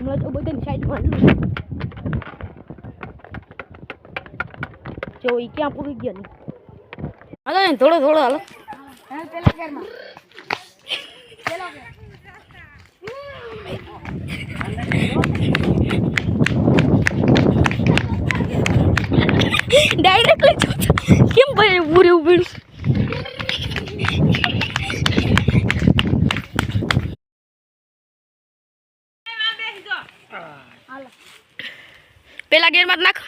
હમણાં તો બધાની સાઈડમાં જો એ ક્યાં પૂરી ગયા નહીં હાલો ને થોડો થોડો હાલો પેલા ઘરમાં ડાયરેક્ટલી કેમ ભાઈ પૂરી ઉભી પેલા ગેરમાં નાખ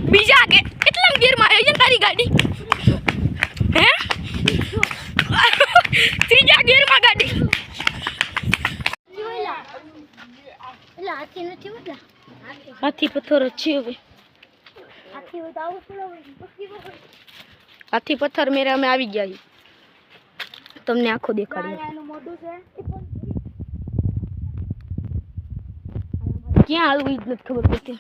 બીજા કે કેટલા ગેરમાં આવી છે તારી ગાડી હે ત્રીજા ગેરમાં ગાડી હાથી પથ્થર જ છે હવે હાથી પથ્થર મેરે અમે આવી ગયા છીએ તમને આખો દેખાડી ક્યાં હાલવું જ નથી ખબર પડતી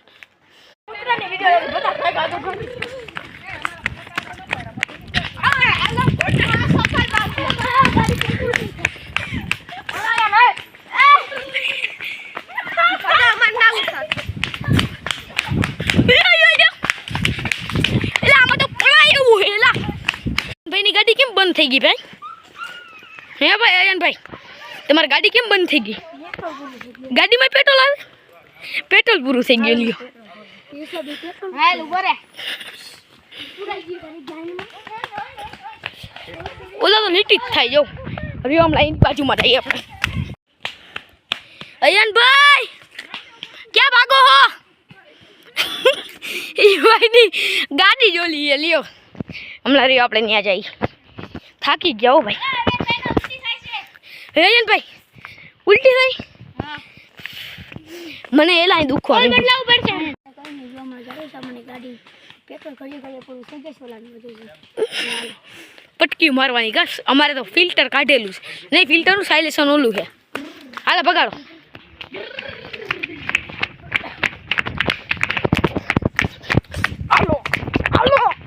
ગાડી કેમ બંધ થઈ ગઈ ભાઈ હે ભાઈ અયનભાઈ તમારી ગાડી કેમ બંધ થઈ ગઈ ગાડીમાં પેટ્રોલ આવે પેટ્રોલ પૂરું થઈ ગયું લ્યો હાલ ઉભો રે ઓલા તો લીટી જ થાય જો રિયોમ લાઈન બાજુમાં જઈએ આપણે અયનભાઈ ક્યાં ભાગો હો એ ભાઈની ગાડી જો લઈએ લ્યો હમણાં રહ્યો આપણે ત્યાં જઈએ થાકી ગયા હો ભાઈ અયનભાઈ ઉલટી થઈ મને એલા દુખો બદલાવું પડશે મને ગાડી પેટ્રોલ કરી પૂરું થઈ જશે પટકી મારવાની ઘાસ અમારે તો ફિલ્ટર કાઢેલું છે નહીં ફિલ્ટરનું સાયલેશન ઓલું છે હાલે બગાડો હાલો હાલો